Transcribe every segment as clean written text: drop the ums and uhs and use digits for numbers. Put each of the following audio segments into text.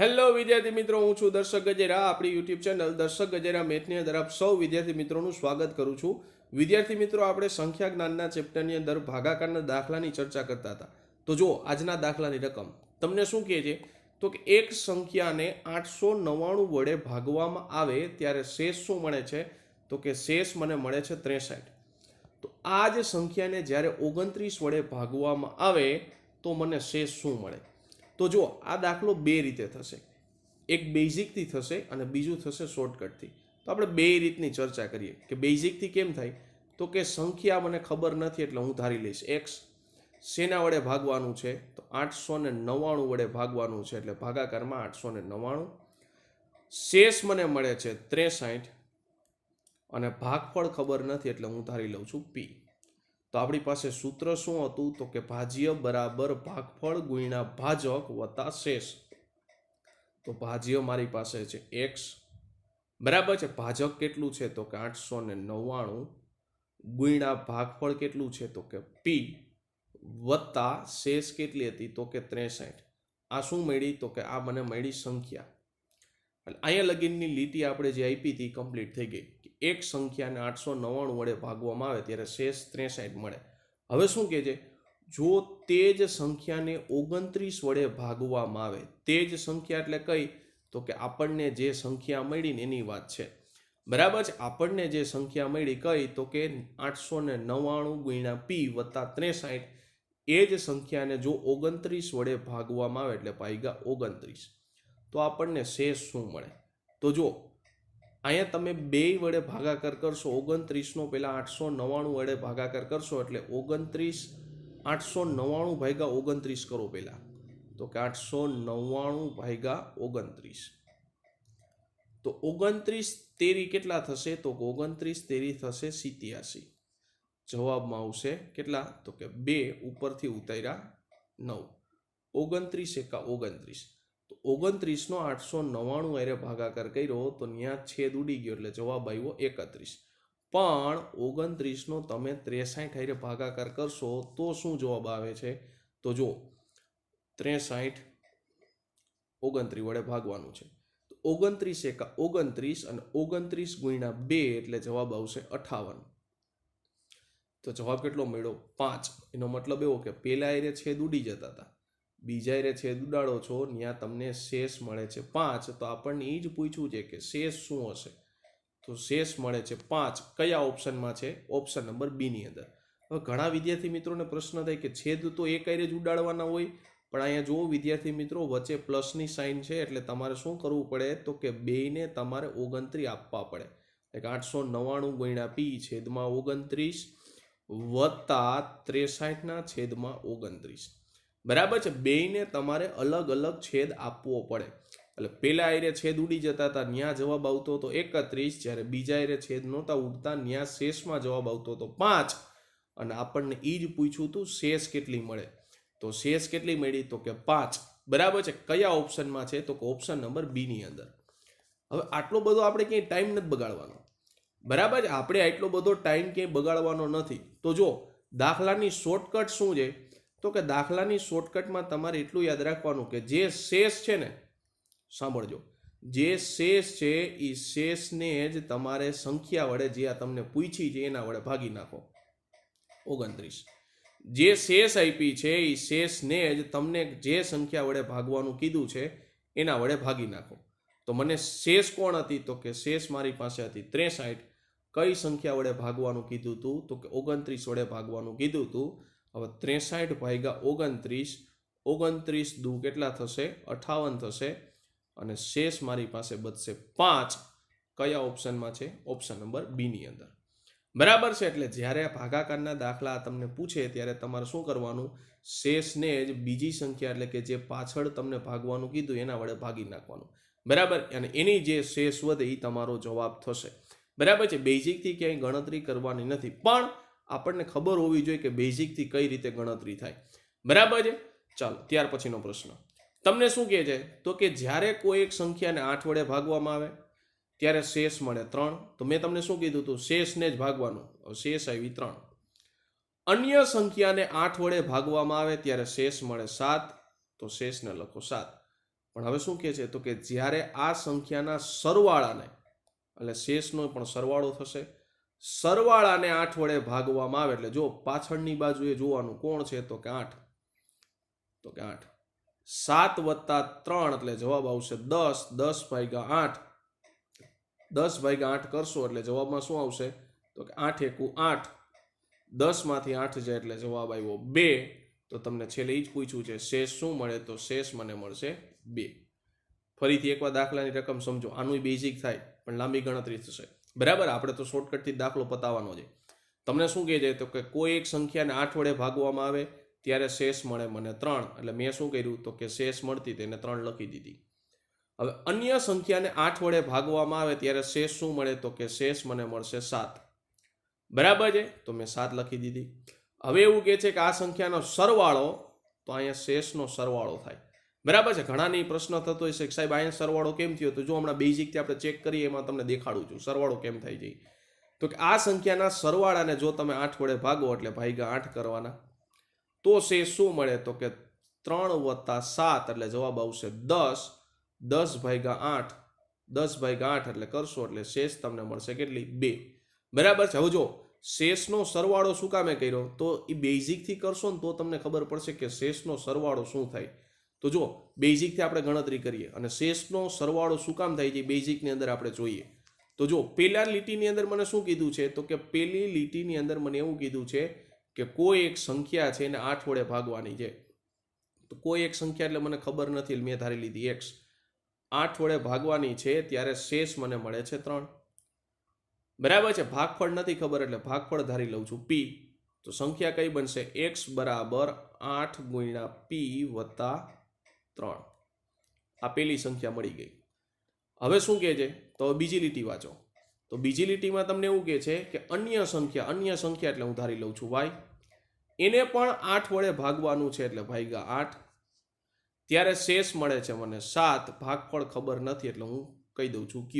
Hello વિદ્યાર્થી મિત્રો, હું છું દર્શક ગજેરા. આપણી યુટ્યુબ ચેનલ દર્શક ગજેરા મેથની અંદર આપ સૌ વિદ્યાર્થી મિત્રોનું સ્વાગત કરું છું. વિદ્યાર્થી મિત્રો, આપણે સંખ્યા જ્ઞાનના ચેપ્ટરની અંદર ભાગાકારના દાખલાની ચર્ચા કરતા હતા. તો જો આજના દાખલાની રકમ તમને શું કહે છે, તો કે એક સંખ્યાને 899 વડે ભાગવામાં આવે ત્યારે શેષ શું મળે છે, તો કે શેષ મને મળે છે 63. તો આ જ સંખ્યાને જ્યારે 29 વડે ભાગવામાં આવે તો મને શેષ શું મળે? તો જો આ દાખલો બે રીતે થશે, એક બેઝિકથી થશે અને બીજું થશે શોર્ટકટથી. તો આપણે બે રીતની ચર્ચા કરીએ કે બેઝિકથી કેમ થાય, તો કે સંખ્યા મને ખબર નથી એટલે હું ધારી લઈશ એક્સ. શેના વડે ભાગવાનું છે, તો 899 વડે ભાગવાનું છે એટલે ભાગાકારમાં 899. શેષ મને મળે છે 63 અને ભાગફળ ખબર નથી એટલે હું ધારી લઉં છું પી. તો આપણી પાસે સૂત્ર શું હતું, તો કે ભાજ્ય બરાબર ભાગફળ ગુણ્યા ભાજક વત્તા શેષ. તો ભાજ્ય મારી પાસે છે એક્સ બરાબર છે, ભાજક કેટલું છે તો કે 899 ગુણ્યા ભાગફળ કેટલું છે તો કે પી વત્તા શેષ કેટલી હતી તો કે 63. આ શું મળી, તો કે આ મને મળી સંખ્યા. અહીંયા લગીનની લીટી આપણે જે આપી હતી કમ્પ્લીટ થઈ ગઈ. એક સંખ્યાને 899 વડે ભાગવામાં આવે ત્યારે શેષ 63 મળે. હવે શું કહે છે, જો તે જ સંખ્યાને 29 વડે ભાગવામાં આવે, તે જ સંખ્યા એટલે કઈ, તો કે આપણને જે સંખ્યા મળી ને એની વાત છે. બરાબર છે, આપણને જે સંખ્યા મળી કઈ, તો કે 899 ગુણ્યા પી વત્તા 63. એ જ સંખ્યાને જો 29 વડે ભાગવામાં આવે એટલે ભાગ્યા 29, તો આપણને શેષ શું મળે? તો જો અહીંયા તમે બે વડે ભાગાકાર કરશો, 29નો પહેલા 899 વડે ભાગાકાર કરશો એટલે 899 ભાગ્યા 29 કરો પહેલા, તો કે 899 ભાગ્યા 29. તો 29 તેરી કેટલા થશે, તો 29 તેરી થશે 87. જવાબમાં આવશે કેટલા, તો કે 2 ઉપરથી ઉતાર્યા 9. 29 એકા 29. 29નો 899 હારે ભાગાકાર કર્યો તો ત્યાં છેદ ઉડી ગયો એટલે જવાબ આવ્યો 31. પણ 29નો તમે 63 હારે ભાગાકાર કરશો તો શું જવાબ આવે છે, તો જો 63 29 વડે ભાગવાનું છે. તો 29 એકા 29 અને 29 ગુણ્યા 2 એટલે જવાબ આવશે 58. તો જવાબ કેટલો મળ્યો, 5. એનો મતલબ એવો કે પહેલા હારે છેદ ઉડી જતા હતા, બીજા હારે છેદ ઉડાડો છો ત્યાં તમને શેષ મળે છે 5. તો આપણને એ જ પૂછ્યું છે કે શેષ શું હશે, તો શેષ મળે છે 5. કયા ઓપ્શનમાં છે, ઓપ્શન નંબર બી ની અંદર. હવે ઘણા વિદ્યાર્થી મિત્રોને પ્રશ્ન થાય કે છેદ તો એક હારે જ ઉડાડવાના હોય, પણ અહીંયા જો વિદ્યાર્થી મિત્રો વચ્ચે પ્લસની સાઇન છે એટલે તમારે શું કરવું પડે, તો કે બેને તમારે 29 આપવા પડે. એટલે 899 ગુણ્યા પી છેદમાં 29 વત્તા 63 છેદમાં 29. બરાબર છે, બેયને તમારે અલગ અલગ છેદ આપવો પડે. એટલે પહેલા આયરે છેદ ઉડી જતા હતા ત્યાં જવાબ આવતો હતો 31, જ્યારે બીજા આયરે છેદ નહોતા ઉડતા ત્યાં શેષમાં જવાબ આવતો હતો 5. અને આપણને એ જ પૂછ્યું હતું શેષ કેટલી મળે, તો શેષ કેટલી મળી, તો કે 5. બરાબર છે, કયા ઓપ્શનમાં છે, તો કે ઓપ્શન નંબર બી ની અંદર. હવે આટલો બધો આપણે ક્યાંય ટાઈમ નથી બગાડવાનો. બરાબર છે, આપણે આટલો બધો ટાઈમ ક્યાંય બગાડવાનો નથી. તો જો દાખલાની શોર્ટકટ શું છે, તો કે દાખલાની શોર્ટકટમાં તમારે એટલું યાદ રાખવાનું કે જે શેષ છે ને, સાંભળજો, જે શેષ છે એ શેષને જ તમારે સંખ્યા વડે જે આ તમને પૂછી છે એના વડે ભાગી નાખો 29. જે શેષ આપી છે એ શેષને જ તમને જે સંખ્યા વડે ભાગવાનું કીધું છે એના વડે ભાગી નાખો. તો મને શેષ કોણ હતી, તો કે શેષ મારી પાસે હતી 63. કઈ સંખ્યા વડે ભાગવાનું કીધું હતું, તો કે 29 વડે ભાગવાનું કીધું હતું. હવે 63 ભાગ્યા 29, 29 દુ કેટલા થશે, 58 થશે. અને શેષ મારી પાસે બચશે 5. કયા ઓપ્શનમાં છે, ઓપ્શન નંબર બી ની અંદર. બરાબર છે, એટલે જ્યારે ભાગાકારના દાખલા તમને પૂછે ત્યારે તમારે શું કરવાનું, શેષને જ બીજી સંખ્યા એટલે કે જે પાછળ તમને ભાગવાનું કીધું એના વડે ભાગી નાખવાનું. બરાબર, અને એની જે શેષ વધે એ તમારો જવાબ થશે. બરાબર છે, બેઝિકથી ક્યાંય ગણતરી કરવાની નથી, પણ આપણને ખબર હોવી જોઈએ કે બેઝિકથી કઈ રીતે ગણતરી થાય. બરાબર છે, ચાલો ત્યાર પછીનો પ્રશ્ન તમને શું કહે છે, તો કે જ્યારે કોઈ એક સંખ્યાને 8 વડે ભાગવામાં આવે ત્યારે શેષ મળે 3. તો મેં તમને શું કીધું હતું, શેષને જ ભાગવાનું, શેષ આવી 3. અન્ય સંખ્યાને 8 વડે ભાગવામાં આવે ત્યારે શેષ મળે 7. તો શેષને લખો 7. પણ હવે શું કહે છે તો કે જ્યારે આ સંખ્યાના સરવાળાને એટલે શેષનો પણ સરવાળો થશે, સરવાળાને 8 વડે ભાગવામાં આવે એટલે જો પાછળની બાજુએ જોવાનું કોણ છે તો કે 8, તો કે 8 7 વત્તા 3 એટલે જવાબ આવશે 10, 10 ભાગ્યા 8, 10 ભાગ્યા 8 કરશો એટલે જવાબમાં શું આવશે તો કે 8 એકુ 8, 10 માંથી 8 જાય એટલે જવાબ આવ્યો 2. તો તમને છેલ્લે જ પૂછ્યું છે શેષ શું મળે તો શેષ મને મળશે 2. ફરીથી એકવાર દાખલાની રકમ સમજો, આનું બેઝિક થાય પણ લાંબી ગણતરી થશે, બરાબર. આપણે તો શોર્ટકટથી દાખલો પતાવવાનો છે. તમને શું કહે છે તો કે કોઈ એક સંખ્યાને 8 વડે ભાગવામાં આવે ત્યારે શેષ મળે મને 3, એટલે મેં શું કર્યું તો કે શેષ મળતી તેને 3 લખી દીધી. હવે અન્ય સંખ્યાને 8 વડે ભાગવામાં આવે ત્યારે શેષ શું મળે તો કે શેષ મને મળશે 7, બરાબર છે. તો મેં 7 લખી દીધી. હવે એવું કહે છે કે આ સંખ્યાનો સરવાળો, તો અહીંયા શેષનો સરવાળો થાય, બરાબર છે. ઘણાની પ્રશ્ન થતો હોય છે કે સાહેબ અહીંયા સરવાળો કેમ થયો, તો જો હમણાં બેઝિકથી આપણે ચેક કરીએ એમાં તમને દેખાડું છું સરવાળો કેમ થાય છે. તો કે આ સંખ્યાના સરવાળાને જો તમે 8 વડે ભાગો એટલે ભાગ્યા 8 કરવાના, તો શેષ શું મળે તો કે 3 વત્તા 7 એટલે જવાબ આવશે 10, 10 ભાગ્યા 8, 10 ભાગ્યા 8 એટલે કરશો એટલે શેષ તમને મળશે કેટલી 2, બરાબર છે. હવે જો શેષનો સરવાળો શું કામે કર્યો તો એ બેઝિકથી કરશો ને તો તમને ખબર પડશે કે શેષનો સરવાળો શું થાય. તો જો બેઝિકથી આપણે ગણતરી કરીએ અને શેષનો સરવાળો શું કામ થાય છે બેઝિકની અંદર આપણે જોઈએ. તો જો પહેલા લીટીની અંદર મને શું કીધું છે તો કે પહેલી લીટીની અંદર મને એવું કીધું છે કે કોઈ એક સંખ્યા છે એને 8 વડે ભાગવાની છે. તો કોઈ એક સંખ્યા એટલે મને ખબર નથી એટલે મેં ધારી લીધી x, 8 વડે ભાગવાની છે ત્યારે શેષ મને મળે છે 3, બરાબર છે. ભાગફળ નથી ખબર એટલે ભાગફળ ધારી લઉં છું p. તો સંખ્યા કઈ બનશે x બરાબર 8 ગુણ્યા p વત્તા 3. આ પેલી સંખ્યા મળી ગઈ. હવે શું કહે છે તો બીજી લીટી વાંચો. તો બીજી લીટીમાં તમને એવું કહે છે કે અન્ય સંખ્યા એટલે હું ધારી લઉં છું y, એને પણ 8 વડે ભાગવાનું છે એટલે ભાગ્યા 8, ત્યારે શેષ મળે છે મને 7, ભાગફળ ખબર નથી એટલે હું કહી દઉં છું q.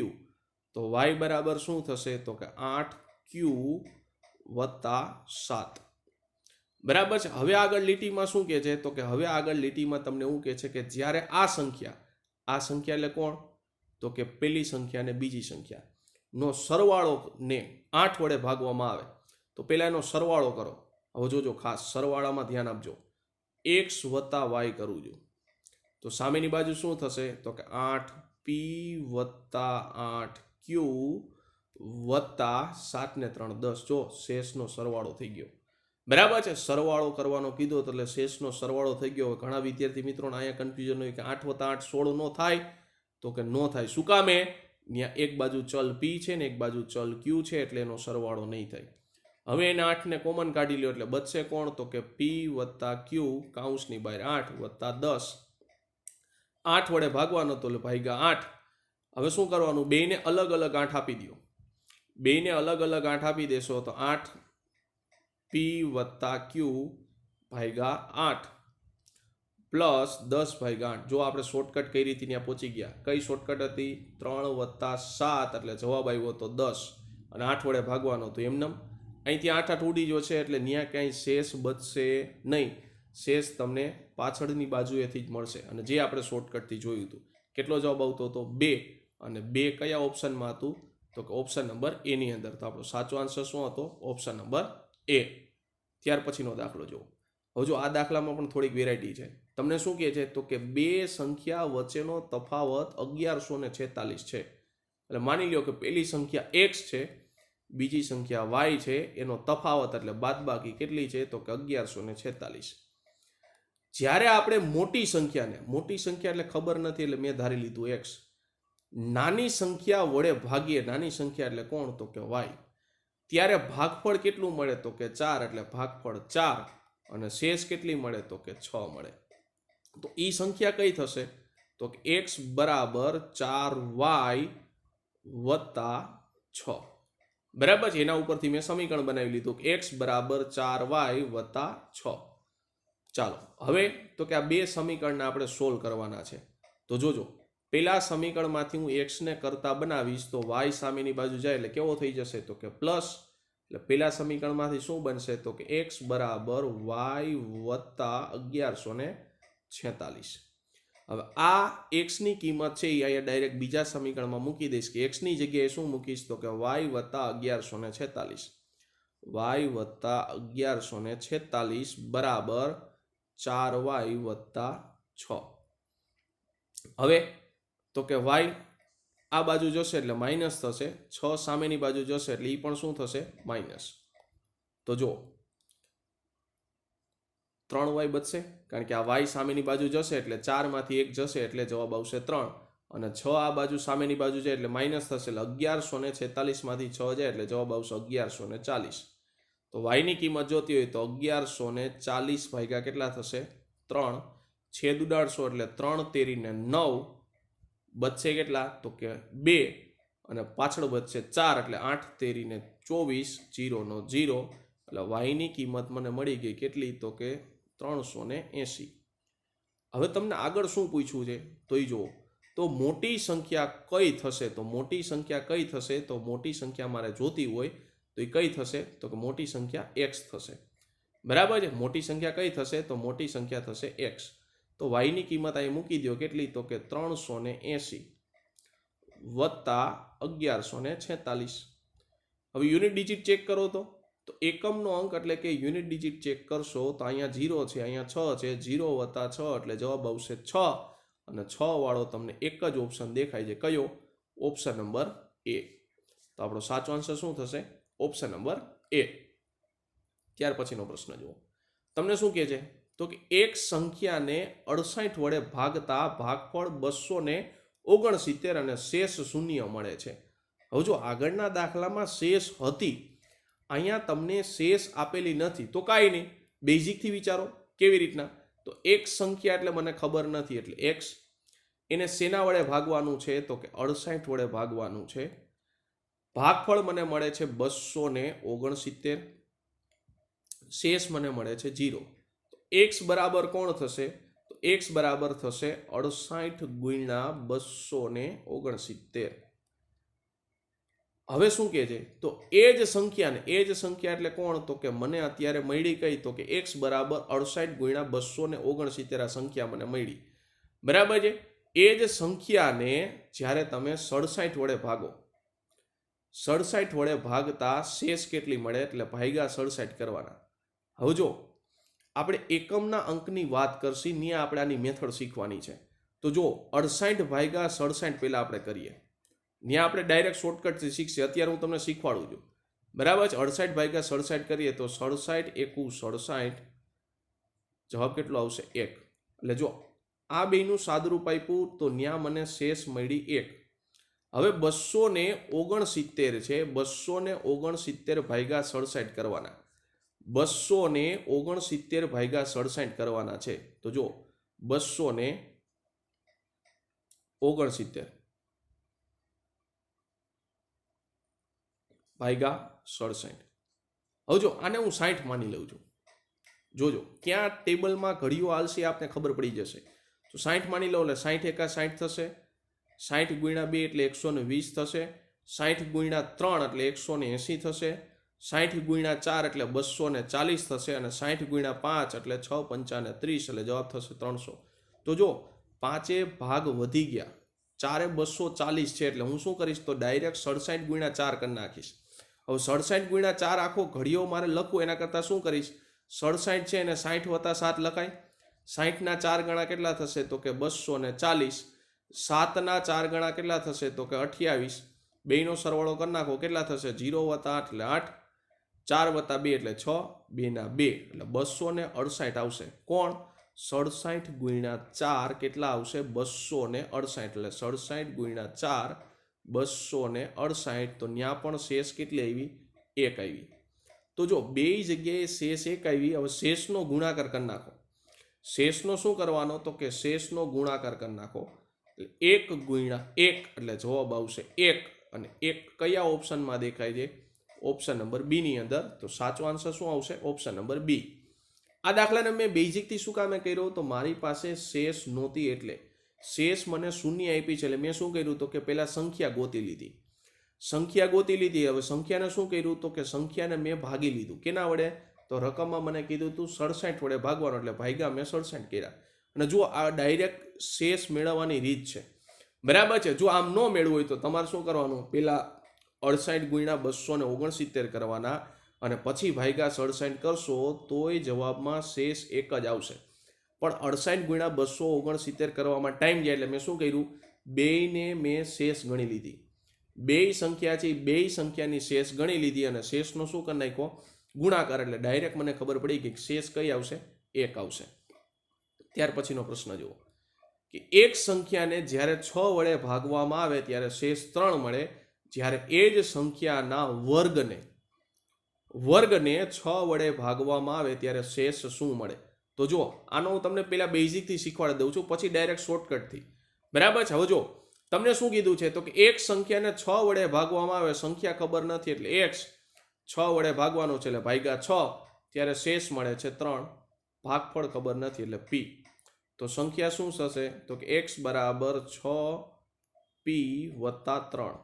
તો y બરાબર શું થશે તો કે 8q વત્તા 7, બરાબર છે. હવે આગળ લીટીમાં શું કહે છે તો કે હવે આગળ લીટીમાં તમને એવું કહે છે કે જ્યારે આ સંખ્યા એટલે કોણ તો કે પેલી સંખ્યા અને બીજી સંખ્યા નો સરવાળો ને 8 વડે ભાગવામાં આવે તો પહેલા એનો સરવાળો કરો. હવે જોજો ખાસ સરવાળામાં ધ્યાન આપજો, x વત્તા y કરું છું તો સામેની બાજુ શું થશે તો કે 8p વત્તા 8q વત્તા 7 ને 3 10. જો શેષનો સરવાળો થઈ ગયો, બરાબર છે. સરવાળો કરવાનો કીધો એટલે શેષનો સરવાળો થઈ ગયો. ઘણા વિદ્યાર્થી મિત્રોને અહીંયા કન્ફ્યુઝન હોય કે 8 વત્તા 8 16 નો થાય તો કે નો થાય. શું કામે ત્યાં એક બાજુ ચલ p છે ને એક બાજુ ચલ q છે એટલે એનો સરવાળો નહીં થાય. હવે એને 8 ને કોમન કાઢી લ્યો એટલે બચશે કોણ તો કે p વત્તા q કૌંસની બહાર 8 વત્તા 10, 8 વડે ભાગવાનો તો ભાગ્યા 8. હવે શું કરવાનું બેયને અલગ અલગ 8 આપી દો. બેયને અલગ અલગ 8 આપી દેશો તો 8p વત્તા q ભાગ્યા 8 પ્લસ 10 ભાગ્યા 8. જો આપણે શોર્ટકટ કઈ રીતે ત્યાં પહોંચી ગયા, કઈ શોર્ટકટ હતી 3 વત્તા 7 એટલે જવાબ આવ્યો તો 10 અને 8 વડે ભાગવાનો તો એમનેમ અહીંથી 8 8 ઉડી જશે એટલે ત્યાં ક્યાંય શેષ બચશે નહીં. શેષ તમને પાછળની બાજુએથી જ મળશે અને જે આપણે શોર્ટકટથી જોયું હતું. કેટલો જવાબ આવતો હતો 2 અને 2 કયા ઓપ્શનમાં હતું તો કે ઓપ્શન નંબર એ ની અંદર. તો આપણો સાચો આન્સર શું હતો ઓપ્શન નંબર એ. ત્યાર પછીનો દાખલો જુઓ. હવે જો આ દાખલામાં પણ થોડીક વેરાયટી છે. તમને શું કહે છે તો કે બે સંખ્યા વચ્ચેનો તફાવત 1146 છે. એટલે માની લ્યો કે પહેલી સંખ્યા x છે, બીજી સંખ્યા y છે, એનો તફાવત એટલે બાદબાકી કેટલી છે તો કે 1146. જ્યારે આપણે મોટી સંખ્યા એટલે ખબર નથી એટલે મેં ધારી લીધું x, નાની સંખ્યા વડે ભાગીએ, નાની સંખ્યા એટલે કોણ તો કે y, ત્યારે ભાગફળ કેટલું મળે તો કે 4 એટલે ભાગફળ 4 અને શેષ કેટલી મળે તો કે 6 મળે. તો એ સંખ્યા કઈ થશે તો કે x બરાબર 4y વત્તા 6. બરાબર છે. એના ઉપરથી મેં સમીકરણ બનાવી લીધું કે x બરાબર 4y વત્તા 6. ચાલો હવે તો કે આ બે સમીકરણને આપણે સોલ્વ કરવાના છે. તો જોજો પેલા સમીકરણમાંથી હું x ને કરતા બનાવીશ તો y સામેની બાજુ જાય એટલે કેવો થઈ જશે તો કે પ્લસ. એટલે પેલા સમીકરણમાંથી શું બનશે તો કે x બરાબર y વત્તા 1146. હવે આ એક્સની કિંમત છે એ અહીંયા ડાયરેક્ટ બીજા સમીકરણમાં મૂકી દઈશ કે એક્સની જગ્યાએ શું મૂકીશ તો કે વાય વત્તા 1146 વાય વત્તા 1146 બરાબર 4y વત્તા 6. હવે તો કે વાય આ બાજુ જશે એટલે માઇનસ થશે, 6 સામેની બાજુ જશે એટલે એ પણ શું થશે માઇનસ. તો જો 3y બચશે કારણ કે આ y સામેની બાજુ જશે એટલે 4 માંથી 1 જશે એટલે જવાબ આવશે 3 અને 6 આ બાજુ સામેની બાજુ જાય એટલે માઇનસ થશે એટલે 1146 માંથી 6 જાય એટલે જવાબ આવશે 1140. તો y ની કિંમત જોતી હોય તો 1140 ભાગ્યા કેટલા થશે 3 છેદ ઉડાડશો એટલે 3 તેરીને 9 બચશે કેટલા તો કે 2 અને પાછળ બચશે 4 એટલે 8 તેરીને 24 0 નો 0 એટલે y ની કિંમત મને મળી ગઈ કેટલી તો કે 380. હવે તમને આગળ શું પૂછ્યું છે તો એ જુઓ તો મોટી સંખ્યા કઈ થશે તો મોટી સંખ્યા કઈ થશે તો મોટી સંખ્યા મારે જોતી હોય તો એ કઈ થશે તો કે મોટી સંખ્યા x થશે. બરાબર છે, મોટી સંખ્યા કઈ થશે તો મોટી સંખ્યા થશે x. તો y ની કિંમત અહીં મૂકી દો કેટલી તો કે 380 વત્તા 1146. હવે યુનિટ ડિજિટ ચેક કરો તો એકમનો અંક એટલે કે યુનિટ ડિજિટ ચેક કરશો તો અહીંયા 0 છે, અહીંયા 6 છે, 0 વત્તા 6 એટલે જવાબ આવશે 6 અને 6 વાળો તમને એક જ ઓપ્શન દેખાય છે, કયો ઓપ્શન નંબર A. તો આપણો સાચો આન્સર શું થશે ઓપ્શન નંબર A. ત્યાર પછીનો પ્રશ્ન જુઓ, તમને શું કહે છે તો કે એક સંખ્યાને 68 વડે ભાગતા ભાગફળ 269 અને શેષ શૂન્ય મળે છે. હવે જો આગળના દાખલામાં શેષ હતી, અહીંયા તમને શેષ આપેલી નથી તો કાંઈ નહીં, બેઝિકથી વિચારો કેવી રીતના તો એક સંખ્યા એટલે મને ખબર નથી એટલે x, એને શેના વડે ભાગવાનું છે તો કે 68 વડે ભાગવાનું છે. ભાગફળ મને મળે છે 269, શેષ મને મળે છે 0. તો x બરાબર કોણ થશે તો x બરાબર થશે 68 ગુણ્યા 269. હવે શું કહે છે તો એ જ સંખ્યા એટલે કોણ તો કે મને અત્યારે મળી કઈ તો કે x બરાબર 68 ગુણ્યા 269 આ સંખ્યા મને મળી. બરાબર છે, એ જ સંખ્યાને જ્યારે તમે 67 વડે ભાગો, 67 વડે ભાગતા શેષ કેટલી મળે એટલે ભાગ્યા 67 કરવાના. હવે જો આપણે એકમના અંકની વાત કરશી ને આપણે આની મેથડ શીખવાની છે. તો જો 68 ભાગ્યા 67 પહેલા આપણે કરીએ, ત્યાં આપણે ડાયરેક્ટ શોર્ટકટથી શીખશે, અત્યારે હું તમને શીખવાડું છું. બરાબર છે, 68 ભાગ્યા 67 કરીએ તો 67 એકુ 67, જવાબ કેટલો આવશે 1. એટલે જો આ બેનું સાદુરૂપ આપ્યું તો ત્યાં મને શેષ મળી 1. હવે 269 છે, 269 ભાગ્યા 67 કરવાના, 269 ભાગ્યા 67 કરવાના છે. તો જો 269 ભાગ્યા 67. હવે જો આને હું 60 માની લઉં છું, જોજો ક્યાં ટેબલમાં ઘડીઓ આલશે આપને ખબર પડી જશે. તો 60 માની લઉં એટલે 60 એકા 60 થશે, 60 ગુણ્યા 2 એટલે 120 થશે, 60 ગુણ્યા 3 એટલે 180 થશે, 60 ગુણ્યા 4 એટલે 240 થશે અને 60 ગુણ્યા 5 એટલે 6 પંચાને 30 એટલે જવાબ થશે 300. તો જો 5 ભાગ વધી ગયા, 4 240 છે એટલે હું શું કરીશ તો ડાયરેક્ટ 67 ગુણ્યા 4 કરી નાખીશ. હવે 67 ગુણ્યા 4 આખો ઘડીઓ મારે લખવું, એના કરતાં શું કરીશ 67 છે એને 60 વત્તા 7 લખાય. 60 ના 4 ગણા કેટલા થશે તો કે 240, 7 ના 4 ગણા કેટલા થશે તો કે 28, બેનો સરવાળો કરી નાખો કેટલા થશે 0 વત્તા 8 એટલે 8, 4 વત્તા 2 એટલે 6, 2 ના 2 એટલે 268 આવશે. કોણ 67 ગુણ્યા 4 કેટલા આવશે 268 એટલે 67 ગુણ્યા 4 268. તો ત્યાં પણ શેષ કેટલી આવી 1 આવી. તો જો બે જગ્યાએ શેષ 1 આવી. હવે શેષનો ગુણાકાર કરી નાખો, શેષનો શું કરવાનો તો કે શેષનો ગુણાકાર કરી નાખો એટલે 1 ગુણ્યા 1 એટલે જવાબ આવશે 1 અને 1 કયા ઓપ્શનમાં દેખાય છે ઓપ્શન નંબર બી ની અંદર. તો સાચો આન્સર શું આવશે ઓપ્શન નંબર બી. આ દાખલાને મેં બેઝિકથી શું કામે કર્યો તો મારી પાસે શેષ નહોતી એટલે શેષ મને શૂન્ય આપી છે એટલે મેં શું કર્યું તો કે પહેલા સંખ્યા ગોતી લીધી. હવે સંખ્યાને શું કર્યું તો કે સંખ્યાને મેં ભાગી લીધું કેના વડે તો રકમમાં મને કીધું હતું 67 વડે ભાગવાનું એટલે ભાગ્યા મેં 67 કર્યા. અને જો આ ડાયરેક્ટ શેષ મેળવવાની રીત છે, બરાબર છે. જો આમ ન મેળવું હોય તો તમારે શું કરવાનું, પેલા 68 ગુણ્યા 269 કરવાના અને પછી ભાગ્યા 67 કરશો તોય જવાબમાં શેષ એક જ આવશે. પણ 68 ગુણ્યા 269 કરવામાં ટાઈમ જાય એટલે મેં શું કર્યું, બેયને મેં શેષ ગણી લીધી. બે સંખ્યા છે, બે સંખ્યાની શેષ ગણી લીધી અને શેષનો શું કરી નાખ્યો, ગુણાકાર. એટલે ડાયરેક્ટ મને ખબર પડી કે શેષ કઈ આવશે, એક આવશે. ત્યાર પછીનો પ્રશ્ન જુઓ કે એક સંખ્યાને જ્યારે 6 વડે ભાગવામાં આવે ત્યારે શેષ 3 મળે, જ્યારે એ જ સંખ્યાના વર્ગને 6 વડે ભાગવામાં આવે ત્યારે શેષ શું મળે. તો જો આનો હું તમને પહેલા બેઝિકથી શીખવાડી દઉં છું, પછી ડાયરેક્ટ શોર્ટકટથી, બરાબર છે. હવે જો તમને શું કીધું છે, તો કે એક સંખ્યાને 6 વડે ભાગવામાં આવે, સંખ્યા ખબર નથી એટલે x 6 વડે ભાગવાનો છે એટલે ભાગ્યા 6, ત્યારે શેષ મળે છે 3, ભાગફળ ખબર નથી એટલે p. તો સંખ્યા શું થશે, તો કે x બરાબર 6p વત્તા 3.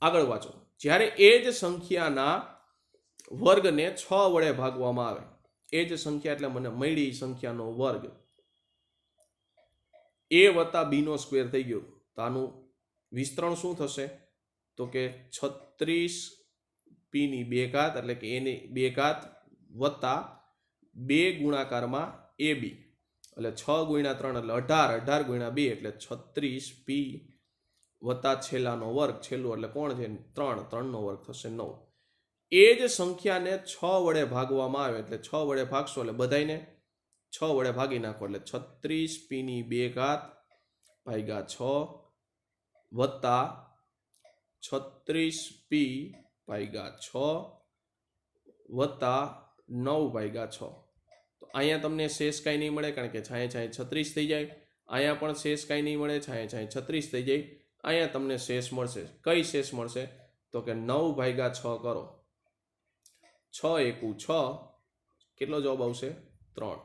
આગળ વાંચો, જ્યારે એ જ સંખ્યાના વર્ગને 6 વડે ભાગવામાં આવે, એ જ સંખ્યા એટલે મને મળી સંખ્યાનો વર્ગ, a વત્તા b નો સ્ક્વેર થઈ ગયો. તો આનું વિસ્તરણ શું થશે, તો કે 36p ની 2 ઘાત એટલે કે a ની 2 ઘાત વત્તા 2 ગુણાકારમાં ab એટલે 6 ગુણ્યા 3 એટલે 18, 18 ગુણ્યા 2 એટલે 36p વત્તા છેલ્લાનો વર્ગ, છેલ્લું એટલે કોણ છે 3, 3 નો વર્ગ થશે 9. એ જ સંખ્યાને 6 વડે ભાગવામાં આવે એટલે 6 વડે ભાગશો એટલે બધાયને 6 વડે ભાગી નાખો એટલે 36p ની 2 ઘાત ભાગ્યા 6 વત્તા 36p ભાગ્યા 6 વત્તા 9 ભાગ્યા 6. તો અહીંયા તમને શેષ કાંઈ નહીં મળે કારણ કે 36 થઈ જાય. અહીંયા પણ શેષ કાંઈ નહીં મળે, 36 થઈ જાય. અહીંયા તમને શેષ મળશે, કઈ શેષ મળશે, તો કે 9 ભાગ્યા 6 કરો, 6 એકુ 6, કેટલો જવાબ આવશે 3.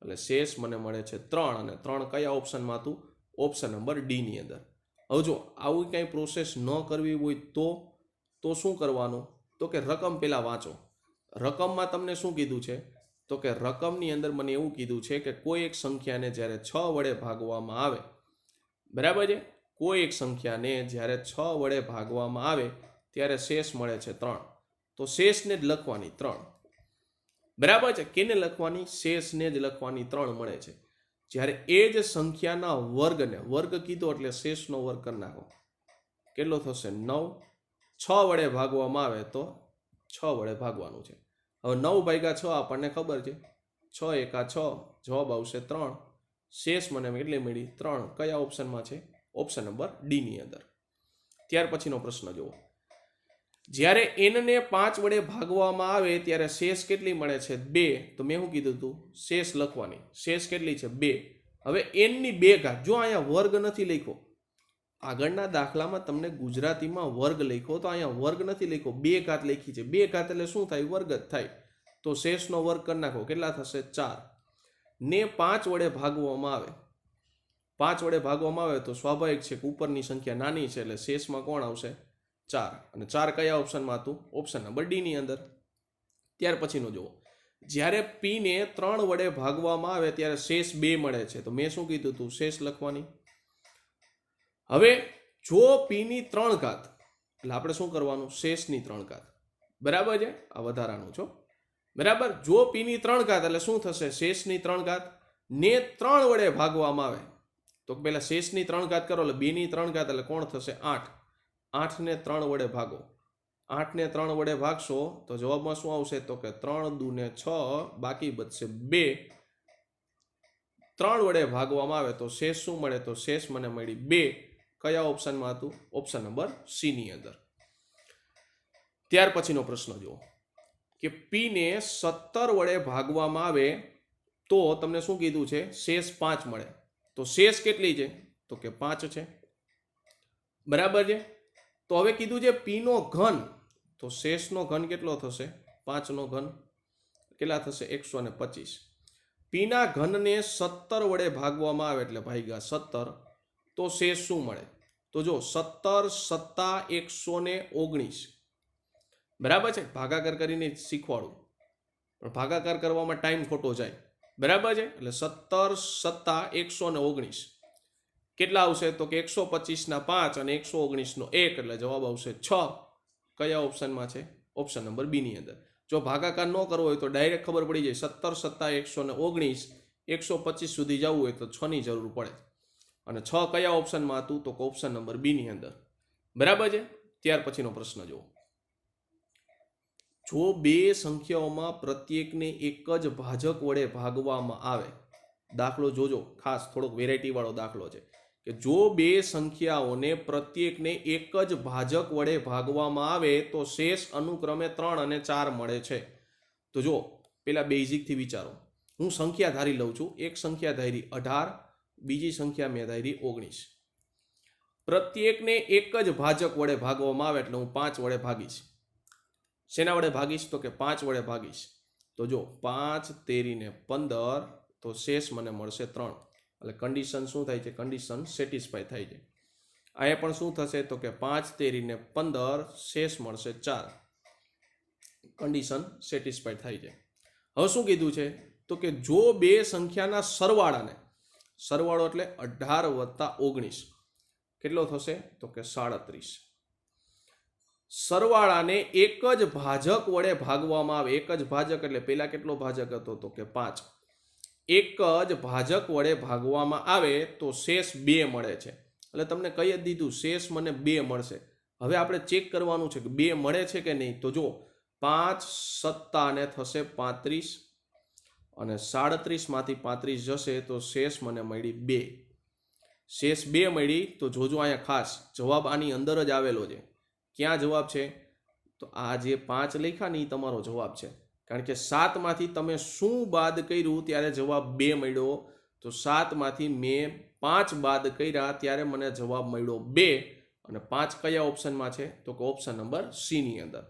એટલે શેષ મને મળે છે 3 અને 3 કયા ઓપ્શનમાં હતું, ઓપ્શન નંબર ડી ની અંદર. હવે જો આવું કંઈ પ્રોસેસ ન કરવી હોય તો શું કરવાનું, તો કે રકમ પહેલા વાંચો. રકમમાં તમને શું કીધું છે, તો કે રકમની અંદર મને એવું કીધું છે કે કોઈ એક સંખ્યાને જ્યારે 6 વડે ભાગવામાં આવે, બરાબર છે, કોઈ એક સંખ્યાને જ્યારે 6 વડે ભાગવામાં આવે ત્યારે શેષ મળે છે 3. તો શેષને જ લખવાની 3, બરાબર છે. કેને લખવાની, શેષને જ લખવાની 3 મળે છે. જ્યારે એ જ સંખ્યાના વર્ગને, વર્ગ કીધો એટલે શેષનો વર્ગ કરી નાખો, કેટલો થશે 9. 6 વડે ભાગવામાં આવે તો 6 વડે ભાગવાનું છે. હવે 9 ભાગ્યા 6 આપણને ખબર છે, 6 એકા 6, જવાબ આવશે 3. શેષ મને કેટલી મળી 3, કયા ઓપ્શનમાં છે, ઓપ્શન નંબર ડી ની અંદર. ત્યાર પછીનો પ્રશ્ન જુઓ, જ્યારે n ને 5 વડે ભાગવામાં આવે ત્યારે શેષ કેટલી મળે છે 2. તો મેં શું કીધું હતું, શેષ લખવાની, શેષ કેટલી છે 2. હવે n ની 2 ઘાત, જો અહીંયા વર્ગ નથી લખ્યો, આગળના દાખલામાં તમને ગુજરાતીમાં વર્ગ લખ્યો તો અહીંયા વર્ગ નથી લખ્યો, 2 ઘાત લખી છે. 2 ઘાત એટલે શું થાય, વર્ગ જ થાય. તો શેષનો વર્ગ કરી નાખો, કેટલા થશે 4. ને 5 વડે ભાગવામાં આવે, 5 વડે ભાગવામાં આવે તો સ્વાભાવિક છે કે ઉપરની સંખ્યા નાની છે એટલે શેષમાં કોણ આવશે 4. અને 4 કયા ઓપ્શનમાં હતું, ઓપ્શન નંબર ડી ની અંદર. ત્યાર પછીનો જુઓ, જ્યારે p ને 3 વડે ભાગવામાં આવે ત્યારે શેષ 2 મળે છે. તો મેં શું કીધું હતું, શેષ લખવાની. હવે જો p ની 3 ઘાત એટલે આપણે શું કરવાનું, શેષની 3 ઘાત, બરાબર છે, આ વધારાનું છો, બરાબર. જો p ની 3 ઘાત એટલે શું થશે, શેષની 3 ઘાત ને 3 વડે ભાગવામાં આવે તો પહેલા શેષની 3 ઘાત કરો એટલે 2 ની 3 ઘાત એટલે કોણ થશે 8. 8 ને 3 વડે ભાગો, 8 ને 3 વડે ભાગશો તો જવાબમાં શું આવશે, તો કે 3 દુ ને 6, બાકી બચશે 2. 3 વડે ભાગવામાં આવે તો શેષ શું મળે, તો શેષ મને મળી 2. કયા ઓપ્શનમાં હતું, ઓપ્શન નંબર સી ની અંદર. ત્યાર પછીનો પ્રશ્ન જુઓ કે p ને 17 વડે ભાગવામાં આવે તો તમને શું કીધું છે, શેષ 5 મળે. તો શેષ કેટલી છે, તો કે 5 છે, બરાબર છે. તો હવે કીધું છે p નો ઘન, તો શેષનો ઘન કેટલો થશે, 5 નો ઘન કેટલા થશે 125. p ના ઘનને 17 વડે ભાગવામાં આવે એટલે ભાગ્યા 17, તો શેષ શું મળે, તો જો 17 સત્તા 119, બરાબર છે. ભાગાકાર કરીને શીખવાડું પણ ભાગાકાર કરવામાં ટાઈમ ખોટો જાય, બરાબર છે. એટલે 17 સત્તા 119 કેટલા આવશે? તો કે 125 ના 5 અને 119 નો 1 એટલે જવાબ આવશે 6. કયા ઓપ્શનમાં છે? ઓપ્શન નંબર બી ની અંદર. જો ભાગાકાર ન કરવો હોય તો ડાયરેક્ટ ખબર પડી જાય 17 સત્તા 119 125 સુધી જવું હોય તો 6 ની જરૂર પડે. અને 6 કયા ઓપ્શનમાં હતું? તો ઓપ્શન નંબર બી ની અંદર. બરાબર છે. ત્યાર પછીનો પ્રશ્ન જુઓ. જો બે સંખ્યાઓમાં પ્રત્યેકને એક જ ભાજક વડે ભાગવામાં આવે, દાખલો જોજો, ખાસ થોડોક વેરાયટી વાળો દાખલો છે કે જો બે સંખ્યાઓને પ્રત્યેકને એક જ ભાજક વડે ભાગવામાં આવે તો શેષ અનુક્રમે 3 અને 4 મળે છે. તો જો પેલા બેઝિકથી વિચારો. હું સંખ્યા ધારી લઉં છું. એક સંખ્યા ધારી 18, બીજી સંખ્યા મેં ધારી 19. પ્રત્યેકને એક જ ભાજક વડે ભાગવામાં આવે એટલે હું 5 વડે ભાગીશ. શેના વડે ભાગીશ? તો કે 5 વડે ભાગીશ. તો જો 5 તેરીને 15 તો શેષ મને મળશે 3. એટલે કન્ડિશન શું થાય છે? કન્ડિશન સેટિસ્ફાય થાય છે. અહીંયા પણ શું થશે? તો કે 5 તેરીને 15 શેષ મળશે 4. કન્ડિશન સેટિસ્ફાય થાય છે. હવે શું કીધું છે? તો કે જો બે સંખ્યાના સરવાળાને, સરવાળો એટલે 18 વત્તા 19 કેટલો થશે? તો કે 37. સરવાળાને એક જ ભાજક વડે ભાગવામાં આવે. એક જ ભાજક એટલે પેલા કેટલો ભાજક હતો? તો કે 5. એક જ ભાજક વડે ભાગવામાં આવે તો શેષ 2 મળે છે. એટલે તમને કહી જ દીધું શેષ મને 2 મળશે. હવે આપણે ચેક કરવાનું છે કે 2 મળે છે કે નહીં. તો જો 5 સત્તાને થશે 35 અને 37 માંથી 35 જશે તો શેષ મને મળી 2. શેષ 2 મળી. તો જોજો અહીંયા ખાસ જવાબ આની અંદર જ આવેલો છે. ક્યાં જવાબ છે? તો આ જે 5 લખ્યા ને એ તમારો જવાબ છે. કારણ કે 7 માંથી તમે શું બાદ કર્યું ત્યારે જવાબ 2 મળ્યો. તો 7 માંથી મેં 5 બાદ કર્યા ત્યારે મને જવાબ મળ્યો 2. અને 5 કયા ઓપ્શનમાં છે? તો કે ઓપ્શન નંબર સી ની અંદર.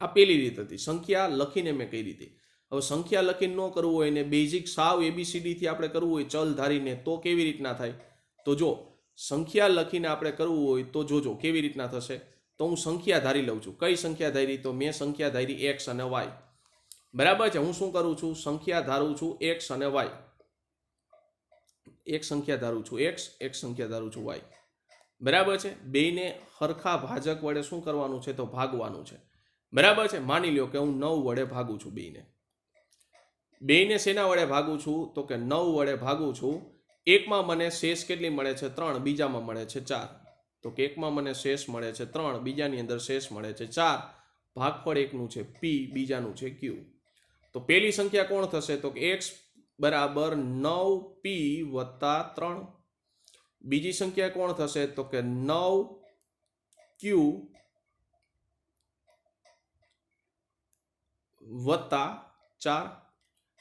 આ પેલી રીત હતી. સંખ્યા લખીને મેં કઈ રીતે. હવે સંખ્યા લખીને ન કરવું હોય ને બેઝિક સાવ ABCD થી આપણે કરવું હોય ચલ ધારીને તો કેવી રીતના થાય? તો જો સંખ્યા લખીને આપણે કરવું હોય તો જોજો કેવી રીતના થશે. તો હું સંખ્યા ધારી લઉં છું. કઈ સંખ્યા ધારી? તો મેં સંખ્યા ધારી x અને y. બરાબર છે. હું શું કરું છું? સંખ્યા ધારું છું x અને y. એક સંખ્યા ધારું છું x, એક સંખ્યા ધારું છું y. બરાબર છે. બેયને હરખા ભાજક વડે શું કરવાનું છે? તો ભાગવાનું છે. બરાબર છે. માની લ્યો કે હું 9 વડે ભાગું છું બેયને. બેયને શેના વડે ભાગું છું? તો કે 9 વડે ભાગું છું. એકમાં મને શેષ કેટલી મળે છે? 3. બીજામાં મળે છે 4. તો કે એકમાં મને શેષ મળે છે 3, બીજાની અંદર શેષ મળે છે 4. ભાગફળ એકનું છે p, બીજાનું છે q. તો પેલી સંખ્યા કોણ થશે? તો કે x બરાબર 9p વત્તા 3. બીજી સંખ્યા કોણ થશે? તો કે 9q વત્તા 4.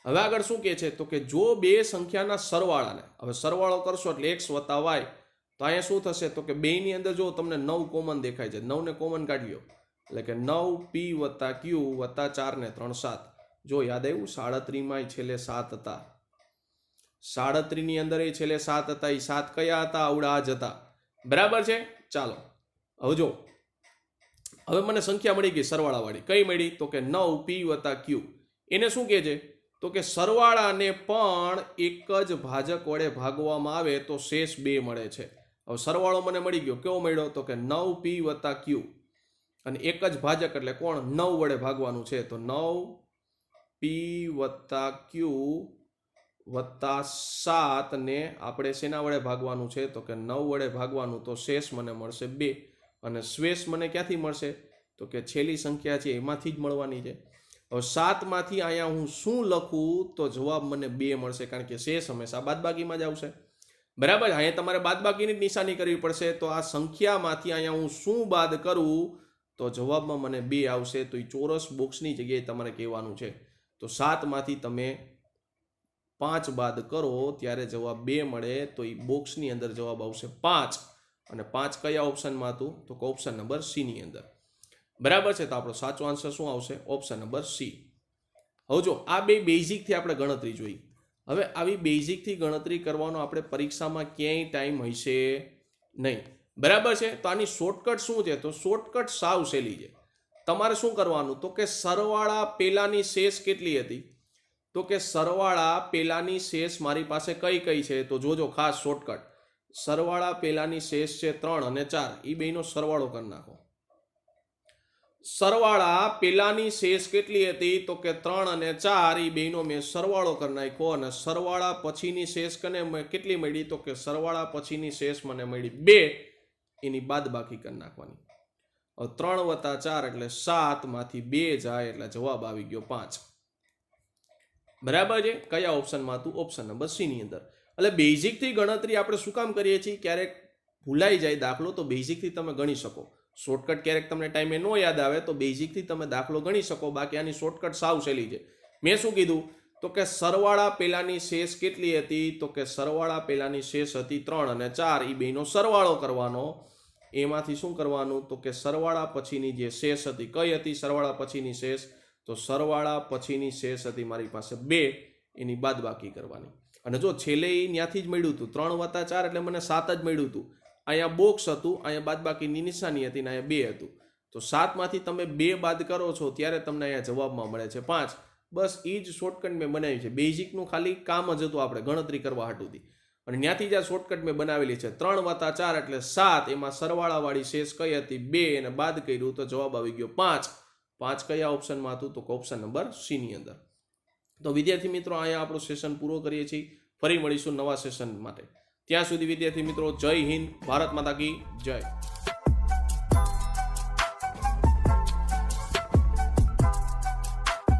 હવે આગળ શું કહે છે? તો કે જો બે સંખ્યાના સરવાળાને, હવે સરવાળો કરશો એટલે x વત્તા y, તો અહીંયા શું થશે? તો કે બેની અંદર જો તમને 9 કોમન દેખાય છે. 9 ને કોમન કાઢી લો એટલે કે 9p વત્તા q વત્તા 4 ને 3 7. જો યાદ આવ્યું 37 માં છેલ્લે 7 હતા. 37 ની અંદર એ છેલ્લે 7 હતા. એ 7 કયા હતા? આવડા જ હતા. બરાબર છે. ચાલો હવે જો હવે મને સંખ્યા મળી ગઈ સરવાળાવાળી. કઈ મળી? તો કે 9p વત્તા q. એને શું કહે છે? તો કે સરવાળાને પણ એક જ ભાજક વડે ભાગવામાં આવે તો શેષ 2 મળે છે. હવે સરવાળો મને મળી ગયો. કેવો મળ્યો? તો કે 9p વત્તા q. અને એક જ ભાજક એટલે કોણ? 9 વડે ભાગવાનું છે. તો 9p વત્તા q વત્તા 7 ને આપણે શેના વડે ભાગવાનું છે? તો કે 9 વડે ભાગવાનું. તો શેષ મને મળશે 2. અને શેષ મને ક્યાંથી મળશે? તો કે છેલ્લી સંખ્યા છે એમાંથી જ મળવાની છે. હવે 7 માંથી અહીંયા હું શું લખું? તો જવાબ મને 2 મળશે. કારણ કે શેષ હંમેશા બાદબાકીમાં જ આવશે. બરાબર. અહીંયા તમારે બાદબાકીની જ નિશાની કરવી પડશે. તો આ સંખ્યામાંથી અહીંયા હું શું બાદ કરું તો જવાબમાં મને 2 આવશે. તો એ ચોરસ બોક્સની જગ્યાએ તમારે કહેવાનું છે. તો 7 માંથી તમે 5 બાદ કરો ત્યારે જવાબ 2 મળે. તો એ બોક્સની અંદર જવાબ આવશે 5. અને 5 કયા ઓપ્શનમાં હતું? તો કે ઓપ્શન નંબર સી ની અંદર. બરાબર છે. તો આપણો સાચો આન્સર શું આવશે? Option number C. હવે જો આ બે બેઝિકથી આપણે ગણતરી જોઈ. હવે આવી બેઝિકથી ગણતરી કરવાનો આપણે પરીક્ષામાં ક્યાંય ટાઈમ હશે નહીં. બરાબર છે. તો આની શોર્ટકટ શું છે? તો શોર્ટકટ સાવ સહેલી છે. તમારે શું કરવાનું? તો કે સરવાળા પેલાની શેષ કેટલી હતી? તો કે સરવાળા પેલાની શેષ મારી પાસે કઈ કઈ છે, તો જોજો ખાસ શોર્ટકટ, સરવાળા પેલાની શેષ છે 3 અને 4, એ બેનો સરવાળો કરી નાખો. સરવાળા પેલાની શેષ કેટલી હતી, તો કે 3 અને 4, એ બેનો મેં સરવાળો કરી નાખ્યો. અને સરવાળા પછીની શેષ કને કેટલી મળી, તો કે સરવાળા પછીની શેષ મને મળી 2, એની બાદ બાકી કરી નાખવાની. 3 + 4 એટલે 7, માંથી 2 જાય એટલે જવાબ આવી ગયો 5. બરાબર છે. કયા ઓપ્શનમાં હતું? ઓપ્શન નંબર સી ની અંદર. એટલે બેઝિકથી ગણતરી આપણે શું કામ કરીએ છીએ, ક્યારેક ભૂલાઈ જાય દાખલો તો બેઝિકથી તમે ગણી શકો. શોર્ટકટ ક્યારેક તમને ટાઈમે ન યાદ આવે તો બેઝિકથી તમે દાખલો ગણી શકો. બાકી આની શોર્ટકટ સાવ સહેલી છે. મેં શું કીધું, તો કે સરવાળા પેલાની શેષ કેટલી હતી, તો કે સરવાળા પેલાની શેષ હતી 3 અને 4, એ બેનો સરવાળો કરવાનો. એમાંથી શું કરવાનું, તો કે સરવાળા પછીની જે શેષ હતી, કઈ હતી સરવાળા પછીની શેષ, તો સરવાળા પછીની શેષ હતી મારી પાસે 2, એની બાદ બાકી કરવાની. અને જો છેલ્લે એ ત્યાંથી જ મળ્યું હતું, 3 + 4 એટલે મને 7 જ મળ્યું હતું. અહીંયા બોક્સ હતું, અહીંયા બાદ બાકીની નિશાની હતી, ને અહીંયા 2 હતું. તો 7 માંથી તમે 2 બાદ કરો છો ત્યારે તમને અહીંયા જવાબમાં મળે છે 5. બસ એ જ શોર્ટકટ મેં બનાવ્યું છે. બેઝિકનું ખાલી કામ જ હતું આપણે ગણતરી કરવા હાટુથી. અને ત્યાંથી જ આ શોર્ટકટ મેં બનાવેલી છે. 3 + 4 એટલે 7, એમાં સરવાળાવાળી શેષ કઈ હતી 2, અને બાદ કર્યું તો જવાબ આવી ગયો 5. 5 કયા ઓપ્શનમાં હતું, તો ઓપ્શન નંબર સી ની અંદર. તો વિદ્યાર્થી મિત્રો અહીંયા આપણો સેશન પૂરો કરીએ છીએ. ફરી મળીશું નવા સેશન માટે. ત્યાં સુધી વિદ્યાર્થી મિત્રો, જય હિન્દ, ભારત માતા કી જય.